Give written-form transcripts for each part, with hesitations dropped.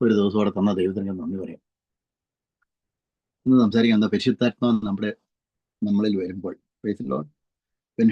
ഒരു ദിവസം അവിടെ തന്ന ദൈവത്തിന് ഞാൻ നന്ദി പറയാം. ഇന്ന് സംസാരിക്കാൻ എന്താ പരിശുദ്ധാത്മാവ് നമ്മളിൽ വരുമ്പോൾ, praise the Lord. When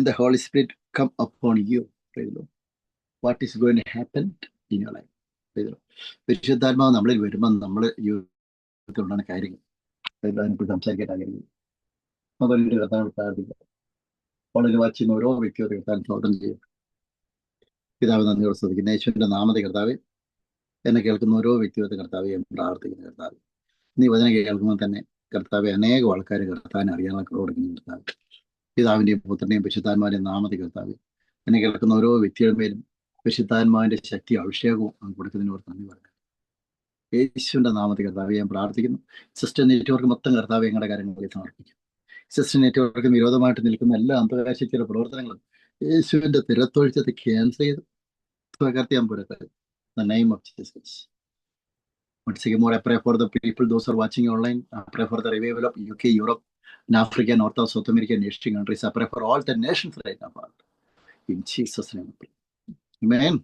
the Holy Spirit come upon you, praise the Lord, what is going to happen in your life? Praise the Lord. പരിശുദ്ധാത്മാവ് നമ്മളിൽ വരുമ്പോൾ നമ്മൾ ജീവിതത്തിലുണ്ടാകുന്ന കാര്യങ്ങൾ അതിനെക്കുറിച്ച് സംസാരിക്കാൻ ആഗ്രഹിക്കുന്നു. അതൊരു കർത്താവ് പ്രാർത്ഥിക്കുക. വളരെ വാച്ചിന് ഓരോ വ്യക്തിയോട് കർത്താൻ സ്തോത്രം ചെയ്യും. പിതാവ് നന്ദിയോട് സ്തുതിക്കുന്ന യേശുവിന്റെ നാമത്തെ കർത്താവ്, എന്നെ കേൾക്കുന്ന ഓരോ വ്യക്തിയോട് കർത്താവെ പ്രാർത്ഥിക്കുന്ന കർത്താവ്, നീ വചനം കേൾക്കുമ്പോൾ തന്നെ കർത്താവെ അനേകം ആൾക്കാർ കർത്താവിനെ അറിയാനുള്ള കൊടുക്കുന്ന കർത്താവ്, പിതാവിന്റെയും പുത്രന്റെയും പരിശുദ്ധാത്മാവിന്റെയും നാമത്തെ കർത്താവ്, എന്നെ കേൾക്കുന്ന ഓരോ വ്യക്തിയുടെ മേലും പരിശുദ്ധാത്മാവിന്റെ ശക്തി അഭിഷേകവും കൊടുക്കുന്നതിന് ഓർത്ത് നന്ദി പറഞ്ഞു. യേശുവിന്റെ നാമത്തെ കർത്താവെ ഞാൻ പ്രാർത്ഥിക്കുന്നു. സിസ്റ്റർ നെറ്റ്വർക്ക് മൊത്തം കർത്താവ് ഞങ്ങളുടെ കാര്യങ്ങളിൽ സമർപ്പിക്കും. സിസ്റ്റർ നെറ്റ്വർക്കിന് വിരോധമായിട്ട് നിൽക്കുന്ന എല്ലാ അന്തർശക്തിയുടെ പ്രവർത്തനങ്ങളും യേശുവിന്റെ തിരത്തൊഴിച്ചത് ക്യാൻസൽ ചെയ്ത് തകർത്തിയാൻ പോരട്ടെ. The name of Jesus. Once again, more I pray for the people, those who are watching online. I pray for the revival of UK, Europe, and Africa, North and South America, and Eastern countries. I pray for all the nations right now, Father. In Jesus' name. Amen.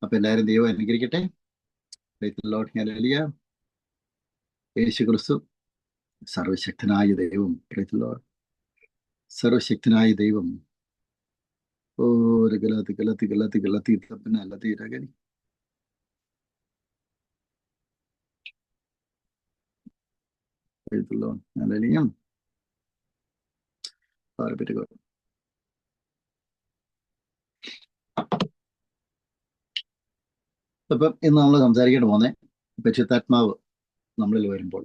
അപ്പോൾ എല്ലാവരും ദൈവം അനുഗ്രഹിക്കട്ടെ. Praise the Lord. Hallelujah. യേശു ക്രിസ്തു സർവശക്തനായ ദൈവം. Praise the Lord. സർവശക്തനായ ദൈവം. ഓ ഗലത്തി തപ്പിന അല്ലത്തി ഇരകനി. Praise the Lord. Hallelujah. Glory be to God. അപ്പം ഇന്ന് നമ്മൾ സംസാരിക്കാൻ പോകുന്നത് പരിശുദ്ധാത്മാവ് നമ്മളിൽ വരുമ്പോൾ,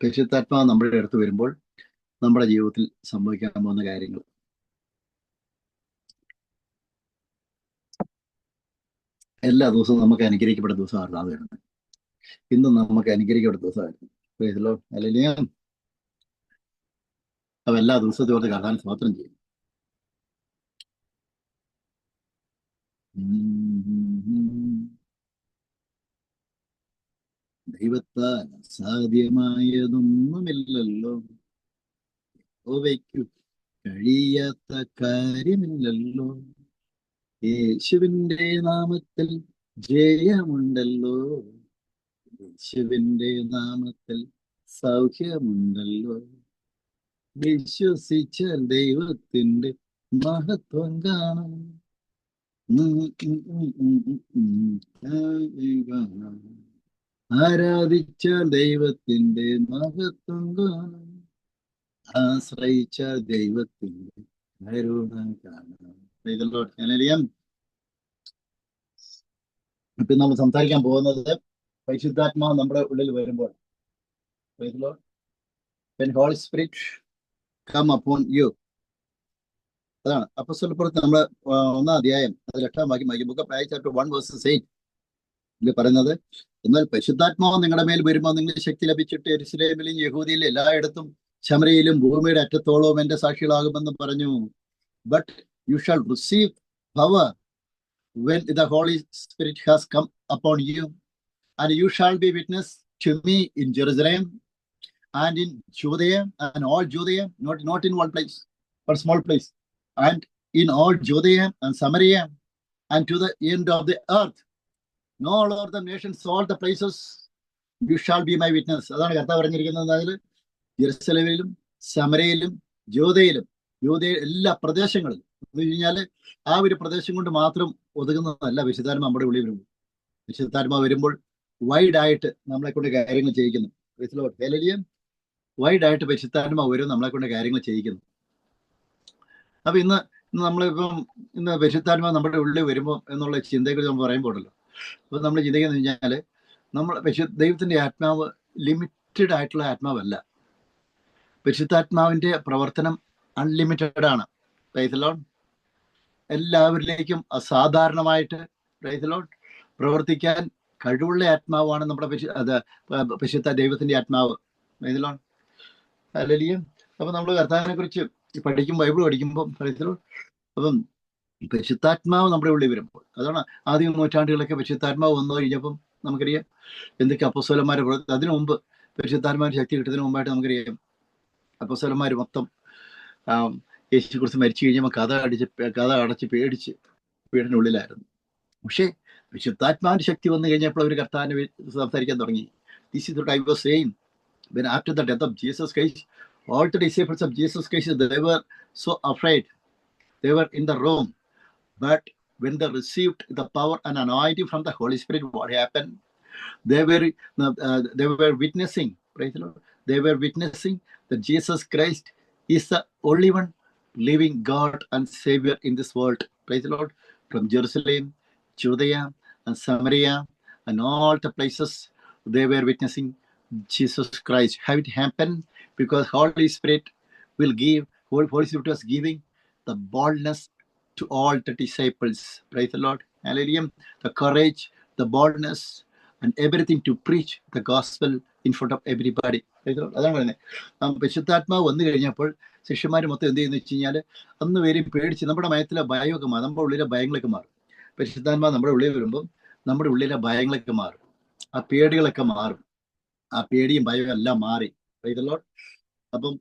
പരിശുദ്ധാത്മാവ് നമ്മുടെ അടുത്ത് വരുമ്പോൾ നമ്മുടെ ജീവിതത്തിൽ സംഭവിക്കാൻ പോകുന്ന കാര്യങ്ങൾ. എല്ലാ ദിവസവും നമുക്ക് അനുഗ്രഹിക്കപ്പെട്ട ദിവസമാണ് അത് വരുന്നത്. ഇന്നും നമുക്ക് അനുഗ്രഹിക്കപ്പെട്ട ദിവസമായിരുന്നു. Praise the Lord. Hallelujah. അപ്പൊ എല്ലാ ദിവസത്തെ ഓർത്ത് കർത്താവിനെ സ്തോത്രം ചെയ്യും. ദൈവത്താൽ അസാധ്യമായതൊന്നുമില്ലല്ലോ, യഹോവയ്ക്കു കഴിയാത്ത കാര്യമില്ലല്ലോ, യേശുവിന്റെ നാമത്തിൽ ജയമുണ്ടല്ലോ, യേശുവിന്റെ നാമത്തിൽ സൗഖ്യമുണ്ടല്ലോ, വിശ്വസിച്ചാൽ ദൈവത്തിന്റെ മഹത്വം കാണും, ആരാധിച്ചാൽ ദൈവത്തിന്റെ മഹത്വം കാണും, ആശ്രയിച്ചാൽ ദൈവത്തിന്റെ കരുണ കാണാം. ഇപ്പൊ നമ്മൾ സംസാരിക്കാൻ പോകുന്നത് പരിശുദ്ധാത്മാവ് നമ്മുടെ ഉള്ളിൽ വരുമ്പോൾ, when Holy Spirit come upon you, അതാണ് അപ്പോസ്തലപ്രവൃത്തി നമ്മള് 1-ാം അധ്യായം 8-ാം വാക്യം, ബുക്ക് ഓഫ് ആക്ട്സ് ചാപ്റ്റർ 1:8 ഇതിൽ പറയുന്നത്, എന്നാൽ പരിശുദ്ധാത്മാവ് നിങ്ങളുടെ മേൽ വരുമ്പോൾ നിങ്ങൾ ശക്തി ലഭിച്ചിട്ട് യെരൂശലേമിലും യഹൂദിയിലും എല്ലായിടത്തും ശമര്യയിലും ഭൂമിയുടെ അറ്റത്തോളവും എന്റെ സാക്ഷികളാകുമെന്ന് പറഞ്ഞു. But you shall receive power when the Holy Spirit has come upon you, and you shall be witness to me in Jerusalem and in Judea and all Judea, not in one place, but small place, and in all Judea and Samaria and to the end of the earth, in all over the nations, all the places, you shall be my witness. അതാണ് കർത്താവ് പറഞ്ഞിരിക്കുന്നത്. അതിൽ ജെറുസലേമിലും സമരയിലും ജൂദയിലും എല്ലാ പ്രദേശങ്ങളിലും എന്ന് കഴിഞ്ഞാല് ആ ഒരു പ്രദേശം കൊണ്ട് മാത്രം ഒതുങ്ങുന്നതല്ല പരിശുദ്ധാത്മാവ് നമ്മുടെ ഉള്ളിൽ വരുമ്പോൾ. പരിശുദ്ധാത്മാവ് വരുമ്പോൾ വൈഡായിട്ട് നമ്മളെ കൊണ്ട് കാര്യങ്ങൾ ചെയ്യിക്കുന്നു. വൈഡായിട്ട് പരിശുദ്ധാത്മാവ് വരും, നമ്മളെ കൊണ്ട് കാര്യങ്ങൾ ചെയ്യിക്കുന്നു. അപ്പൊ ഇന്ന് ഇന്ന് പരിശുദ്ധാത്മാവ് നമ്മുടെ ഉള്ളിൽ വരുമ്പോൾ എന്നുള്ള ചിന്തയെക്കുറിച്ച് നമ്മൾ പറയുമ്പോഴല്ലോ, അപ്പൊ നമ്മൾ ചിന്തിക്കുന്നത് കഴിഞ്ഞാല് ദൈവത്തിന്റെ ആത്മാവ് ലിമിറ്റഡ് ആയിട്ടുള്ള ആത്മാവല്ല. പരിശുദ്ധാത്മാവിന്റെ പ്രവർത്തനം അൺലിമിറ്റഡ് ആണ്. Praise the Lord. എല്ലാവരിലേക്കും അസാധാരണമായിട്ട് പ്രൈസ് ദി ലോർഡ് പ്രവർത്തിക്കാൻ കഴിവുള്ള ആത്മാവാണ് നമ്മുടെ പരിശുദ്ധ ദൈവത്തിന്റെ ആത്മാവ്. Praise the Lord. ഹല്ലേലൂയ. അപ്പൊ നമ്മൾ കർത്താവിനെ കുറിച്ച് ബൈബിൾ പഠിക്കുമ്പോൾ പ്രൈസ് ദി ലോർഡ്, അപ്പം പരിശുദ്ധാത്മാവ് നമ്മുടെ ഉള്ളിൽ വരുമ്പോൾ, അതാണ് ആദ്യം നൂറ്റാണ്ടുകളൊക്കെ പരിശുദ്ധാത്മാവ് വന്നു കഴിഞ്ഞപ്പം നമുക്കറിയാം എന്തൊക്കെ അപ്പോസ്തലന്മാരെ അതിനു മുമ്പ് പരിശുദ്ധാത്മാവിന്റെ ശക്തി കിട്ടുന്നതിന് മുമ്പായിട്ട് നമുക്കറിയാം അപ്പോസ്തലന്മാർ മൊത്തം യേശുക്രിസ്തു മരിച്ചു കഴിഞ്ഞപ്പോൾ കഥ അടച്ച് പേടിച്ച് വീടിനുള്ളിലായിരുന്നു. പക്ഷേ വിശുദ്ധാത്മാവിന്റെ ശക്തി വന്നു കഴിഞ്ഞപ്പോൾ അവർ കർത്താവിനെ സംസാരിക്കാൻ തുടങ്ങി. This is what I was saying. When after the death of Jesus Christ, all the disciples of Jesus Christ, they were so afraid. They were in the room. But when they received the power and anointing from the Holy Spirit, what happened? They were witnessing, praise the Lord. They were witnessing that Jesus Christ is the only one living God and Savior in this world. Praise the Lord. From Jerusalem, Judea, and Samaria, and all the places, they were witnessing Jesus Christ. How it happened? Because Holy Spirit will give, Holy Spirit was giving the boldness to all the disciples. Praise the Lord. Hallelujah. The courage, the boldness, and everything to preach the gospel in front of everybody. അതാണ് പറയുന്നത്. പരിശുദ്ധാത്മാവ് വന്നു കഴിഞ്ഞപ്പോൾ ശിഷ്യന്മാർ മൊത്തം എന്ത് ചെയ്യുന്ന വെച്ച് കഴിഞ്ഞാൽ അന്ന് പേരും പേടിച്ച് നമ്മുടെ മയത്തിലെ ഭയമൊക്കെ മാറും, നമ്മുടെ ഉള്ളിലെ ഭയങ്ങളൊക്കെ മാറും. പരിശുദ്ധാത്മാവ് നമ്മുടെ ഉള്ളിൽ വരുമ്പോൾ നമ്മുടെ ഉള്ളിലെ ഭയങ്ങളൊക്കെ മാറും, ആ പേടികളൊക്കെ മാറും, ആ പേടിയും ഭയവും എല്ലാം മാറി. അപ്പം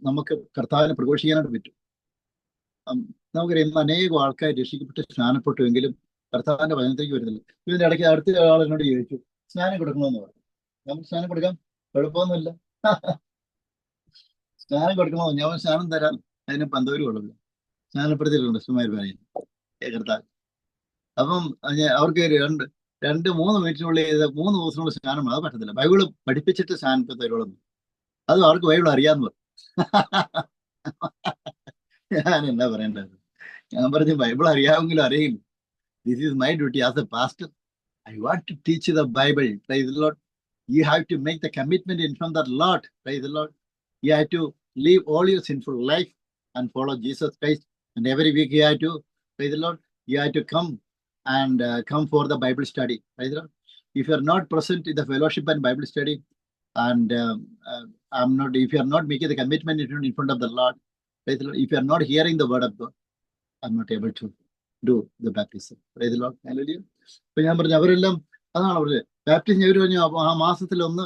നമുക്ക് കർത്താവിനെ പ്രഘോഷിക്കാനായിട്ട് പറ്റും. നമുക്കറിയാം അനേകം ആൾക്കാർ രക്ഷിക്കപ്പെട്ട് സ്നാനപ്പെട്ടുവെങ്കിലും കർത്താവിന്റെ വചനത്തേക്ക് വരുന്നില്ല. ഇതിന്റെ ഇടയ്ക്ക് അടുത്ത ആൾ എന്നോട് ചോദിച്ചു, സ്നാനം കൊടുക്കണമെന്ന് പറഞ്ഞു. നമുക്ക് സ്നാനം കൊടുക്കാം, കുഴപ്പമൊന്നുമില്ല. സ്നാനം കൊടുക്കണോ? ഞാൻ സ്നാനം തരാം, അതിന് പന്തോര് കൊള്ളില്ല. സ്നാനപ്പെടുത്തിയിട്ടുണ്ട് സുമാർ പറയുന്നു കർത്താവ്. അപ്പം അവർക്ക് 2-3 മിനിറ്റിനുള്ളിൽ 3 ദിവസത്തിനുള്ള സ്നാനം, അത് പറ്റത്തില്ല. ബൈബിള് പഠിപ്പിച്ചിട്ട് സ്നാനത്തെ തരുള്ളൂ. അത് അവർക്ക് ബൈബിൾ അറിയാന്ന് പറഞ്ഞു. ഞാൻ എന്താ പറയേണ്ടത്? ഞാൻ പറഞ്ഞു, ബൈബിൾ അറിയാമെങ്കിലും അറിയില്ല. This is my duty as a pastor. I want to teach the Bible. Praise the Lord. You have to make the commitment in front of the Lord. Praise the Lord. You have to leave all your sinful life and follow Jesus Christ. And every week you have to, praise the Lord, you have to come and come for the Bible study. Praise the Lord. If you are not present in the fellowship and Bible study, and if you are not making the commitment in front of the Lord, praise the Lord, if you are not hearing the word of God, I'm not able to do the baptism. Praise the Lord. Hallelujah. അപ്പൊ ഞാൻ പറഞ്ഞു, അവരെല്ലാം അതാണ് പറഞ്ഞത്. Baptism അവർ പറഞ്ഞു, ആ മാസത്തിലൊന്ന്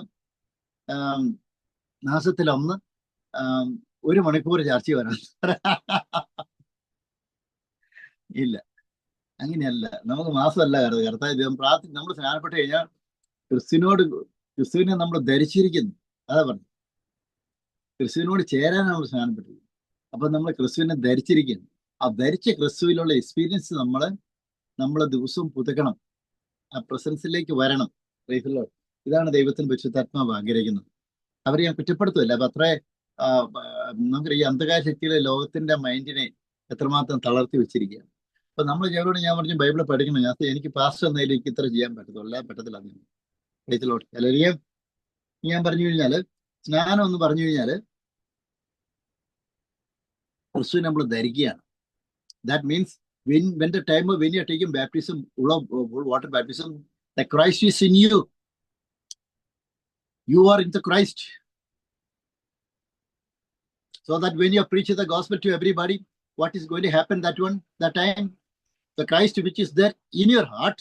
1 മണിക്കൂർ ചർച്ച വരാൻ. ഇല്ല, അങ്ങനെയല്ല. നമുക്ക് മാസമല്ല കർത്താവ് നമ്മൾ സ്നാനപ്പെട്ട് കഴിഞ്ഞാൽ ക്രിസ്തുവിനെ നമ്മൾ ധരിച്ചിരിക്കുന്നു. അതാ പറഞ്ഞു, ക്രിസ്തുവിനോട് ചേരാനാണ് നമ്മൾ സ്നാനപ്പെട്ടിരിക്കുന്നത്. അപ്പൊ നമ്മൾ ക്രിസ്തുവിനെ ധരിച്ചിരിക്കുന്നു. ആ ധരിച്ച ക്രിസ്തുവിലുള്ള എക്സ്പീരിയൻസ് നമ്മൾ ദിവസവും പുതുക്കണം, ആ പ്രസൻസിലേക്ക് വരണം. ഇതാണ് ദൈവത്തിന് പരിശുദ്ധാത്മാവ് ആഗ്രഹിക്കുന്നത്. അവരെ ഞാൻ കുറ്റപ്പെടുത്തുമല്ല. അപ്പൊ അത്ര നമുക്കറിയാം ഈ അന്ധകാര ശക്തിയിലെ ലോകത്തിന്റെ മൈൻഡിനെ എത്രമാത്രം തളർത്തി വെച്ചിരിക്കുകയാണ്. അപ്പൊ നമ്മൾ ഞങ്ങളോട് ഞാൻ പറഞ്ഞു, ബൈബിൾ പഠിക്കണം. എനിക്ക് പാസ്റ്റർ എന്നതിൽ എനിക്ക് ഇത്ര ചെയ്യാൻ പറ്റത്തില്ല. അല്ലെങ്കിൽ ഞാൻ പറഞ്ഞു കഴിഞ്ഞാല് സ്നാനം എന്ന് പറഞ്ഞു കഴിഞ്ഞാല് ക്രിസ്തു നമ്മൾ ധരിക്കുകയാണ്. That means when the time when you are taking baptism, water baptism, the Christ is in you. You are in the Christ. So that when you preach the gospel to everybody, what is going to happen that time? The Christ which is there in your heart,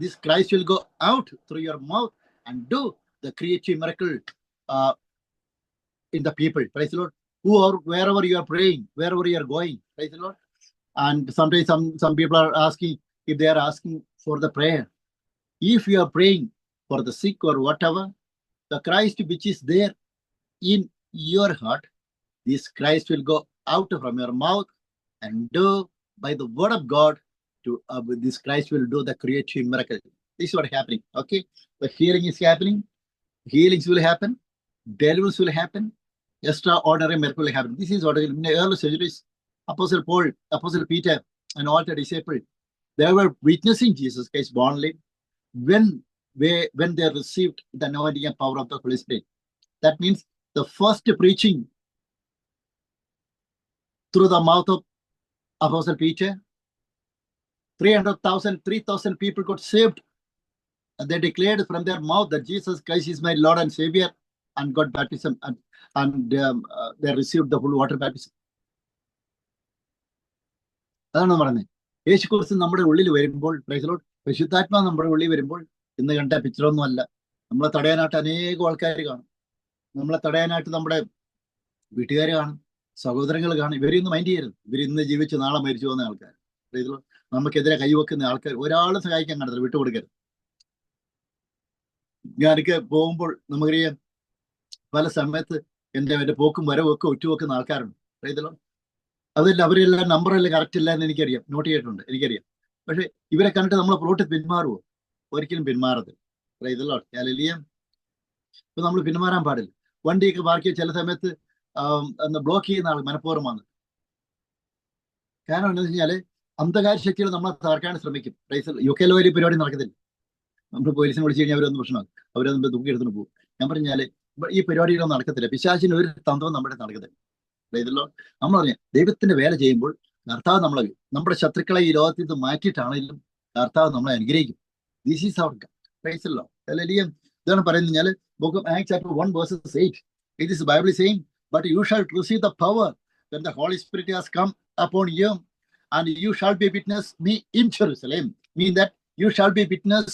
this Christ will go out through your mouth and do the creative miracle in the people. Praise the Lord. Wherever you are praying, wherever you are going. Praise the Lord. And sometimes some people are asking, if they are asking for the prayer, if you are praying for the sick or whatever, the Christ which is there in your heart, this Christ will go out from your mouth and do by the word of God. This Christ will do the creative miracle. This is what is happening. Okay, the healing is happening, healings will happen, deliverance will happen, extraordinary miracle will happen. This is what in the early centuries, Apostle Paul, Apostle Peter, and all the disciples, they were witnessing Jesus Christ bodily when they received the anointing and power of the Holy Spirit. That means the first preaching through the mouth of Apostle Peter, 3,000 people got saved. And they declared from their mouth that Jesus Christ is my Lord and Savior, and got baptism, and they received the full water baptism. അതാണ് പറഞ്ഞത്. യേശുക്രിസ്തു നമ്മുടെ ഉള്ളിൽ വരുമ്പോൾ, praise the Lord, പരിശുദ്ധാത്മാവ് നമ്മുടെ ഉള്ളിൽ വരുമ്പോൾ ഇന്ന് കണ്ട പിക്ചറൊന്നും അല്ല. നമ്മളെ തടയാനായിട്ട് അനേകം ആൾക്കാർ കാണും. നമ്മളെ തടയാനായിട്ട് നമ്മുടെ വീട്ടുകാർ കാണും, സഹോദരങ്ങൾ കാണും, ഇവരൊന്നും മൈൻഡ് ചെയ്യരുത്. ഇവരിന്ന് ജീവിച്ച് നാളെ മരിച്ചു പോകുന്ന ആൾക്കാർ. നമുക്കെതിരെ കൈവെക്കുന്ന ആൾക്കാർ ഒരാളും സഹായിക്കാൻ കാണത്തില്ല, വിട്ടുകൊടുക്കരുത്. ഞാനൊക്കെ പോകുമ്പോൾ നമുക്കറിയാം പല സമയത്ത് എൻ്റെ പോക്കും വരവും ഒക്കെ ഉറ്റുവെക്കുന്ന ആൾക്കാരുണ്ട്. അറിയത്തില്ലോ, അതല്ല അവരെല്ലാം നമ്പറെല്ലാം കറക്റ്റ് ഇല്ല എന്ന് എനിക്കറിയാം, നോട്ട് ചെയ്തിട്ടുണ്ട്, എനിക്കറിയാം. പക്ഷെ ഇവരെ കണ്ടിട്ട് നമ്മൾ പ്ലോട്ട് പിന്മാറുമോ? ഒരിക്കലും പിന്മാറത്തില്ല. അറിയത്തില്ലോ, ഇപ്പൊ നമ്മൾ പിന്മാറാൻ പാടില്ല. വണ്ടിയൊക്കെ പാർക്ക് ചില സമയത്ത് ബ്ലോക്ക് ചെയ്യുന്ന ആൾ മനഃപൂർവ്വമാണ്. കാരണം എന്താണെന്ന് വെച്ചാല് അന്ധകാര ശക്തികൾ നമ്മളെ തകർക്കാൻ ശ്രമിക്കും. UK ഒരു പരിപാടി നടക്കത്തില്ല. നമ്മൾ പോലീസിനെ വിളിച്ചു കഴിഞ്ഞാൽ അവരൊന്ന് പ്രശ്നമാകും, അവരൊന്ന് തൂക്കിയെടുത്തിട്ട് പോകും. ഞാൻ പറഞ്ഞാല് ഈ പരിപാടികളൊന്നും നടക്കത്തില്ല. പിശാചിന് ഒരു തന്ത്രവും നമ്മുടെ നടക്കത്തില്ല. ഇതല്ലോ നമ്മൾ പറഞ്ഞ ദൈവത്തിന്റെ വേല ചെയ്യുമ്പോൾ കർത്താവ് നമ്മുടെ ശത്രുക്കളെ ഈ ലോകത്തിൽ നിന്ന് മാറ്റിയിട്ടാണെങ്കിലും കർത്താവ് നമ്മളെ അനുഗ്രഹിക്കും. ദിസ് ഈസ് അവർ പ്രൈസല്ലോ. ഇതാണ് പറയുന്നത് Book of Acts chapter 1 verses 8. It is Bible saying, but you shall receive the power when the Holy Spirit has come upon you, and you shall be witness me in Jerusalem. Mean that you shall be witness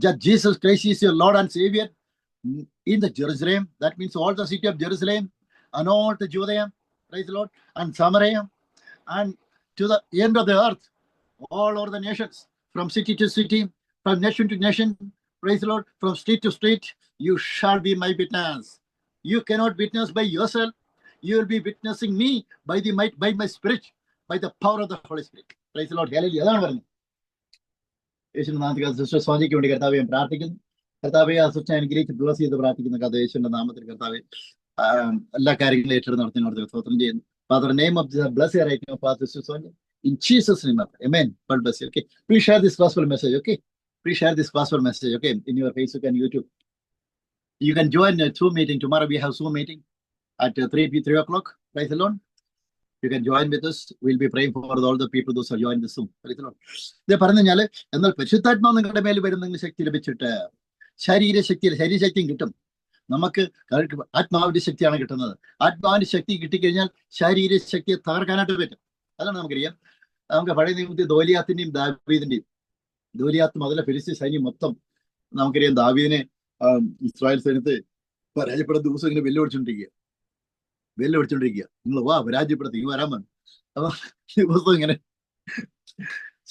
that Jesus Christ is your Lord and Savior in the Jerusalem. That means all the city of Jerusalem and all the Judea, praise the Lord, and Samaria, and to the end of the earth, all over the nations, from city to city, from nation to nation, praise the Lord, from street to street, you shall be my witness. You cannot witness by yourself. You will be witnessing me by the might, by my spirit, by the power of the Holy Spirit. Praise the Lord. Hallelujah. അതാണ് പറഞ്ഞത്. യേശുവിന്റെ നാമത്തിൽ sister സ്വാജിക്ക് വേണ്ടി കർത്താവെ പ്രാർത്ഥിക്കുന്നു. കർത്താവെ ആ sister അനുഗ്രഹിച്ച് ബ്ലസ് ചെയ്ത് പ്രാർത്ഥിക്കുന്ന കഥ യേശുവിന്റെ നാമത്തിൽ കർത്താവെ എല്ലാ കാര്യങ്ങളും ഏറ്റെടുത്ത് നടത്തുന്നവർക്ക് സ്തോത്രം ചെയ്യുന്നു. Father, in the name of Jesus, bless you right now, Father, Sister Sonia. In Jesus' name, amen. God bless you. Okay. Please share this gospel message. Okay. Please share this gospel message. Okay. In your Facebook and YouTube. You can join a Zoom meeting. Tomorrow we have Zoom meeting at 3 o'clock. Praise the Lord. You can join with us. We'll be praying for all the people those who are joining the Zoom. Praise the Lord. ഇത് പറഞ്ഞു കഴിഞ്ഞാൽ എന്നാൽ പരിശുദ്ധാത്മാവ് നിങ്ങളുടെ മേൽ വരുന്ന ശക്തി ലഭിച്ചിട്ട് ശരീരശക്തിയും കിട്ടും. നമുക്ക് ആത്മാവിന്റെ ശക്തിയാണ് കിട്ടുന്നത്. ആത്മാവിന്റെ ശക്തി കിട്ടിക്കഴിഞ്ഞാൽ ശാരീരശക്തിയെ തകർക്കാനായിട്ട് പറ്റും. അതാണ് നമുക്കറിയാം. നമുക്ക് പഴയ നിയമത്തിൽ ഗോലിയാത്തിന്റെയും ദാവീദിന്റെയും ഗോലിയാത്ത് മുതല ഫിലിസ്തീൻ സൈന്യം മൊത്തം നമുക്കറിയാം ദാവീദിനെ ഇസ്രായേൽ സൈന്യത്തെ പരാജയപ്പെടുന്ന ദിവസം ഇങ്ങനെ വെല്ലുവിളിച്ചോണ്ടിരിക്കുക. നിങ്ങൾ വാ പരാജയപ്പെടുത്തി ഇനി വരാൻ പറഞ്ഞു. അപ്പൊ ദിവസം ഇങ്ങനെ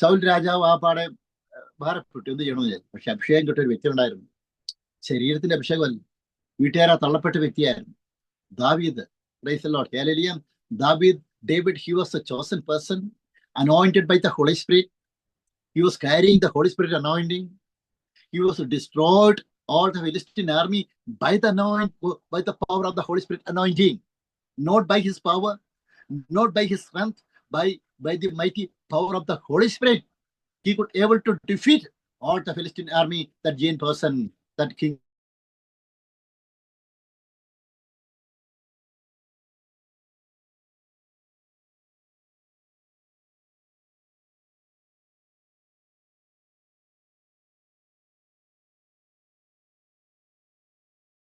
ശൗൽ രാജാവ് ആ പാടെ ഭാരപ്പെട്ടു, എന്ത് ചെയ്യണമെന്ന് വിചാരിച്ചു. പക്ഷെ അഭിഷേകം കിട്ടിയ ഒരു വ്യക്തി ഉണ്ടായിരുന്നു. ശരീരത്തിന്റെ അഭിഷേകമല്ല, വീട്ടുകാരാ തള്ളപ്പെട്ട വ്യക്തിയായിരുന്നു ദാവീദ്. Praise the Lord. Hallelujah. David, he was a chosen person, anointed by the Holy Spirit. He was carrying the Holy Spirit anointing. He was destroyed all the Philistine army by the power of the Holy Spirit anointing, not by his power, not by his strength, by the mighty power of the Holy Spirit. He could able to defeat all the Philistine army, that giant person, that king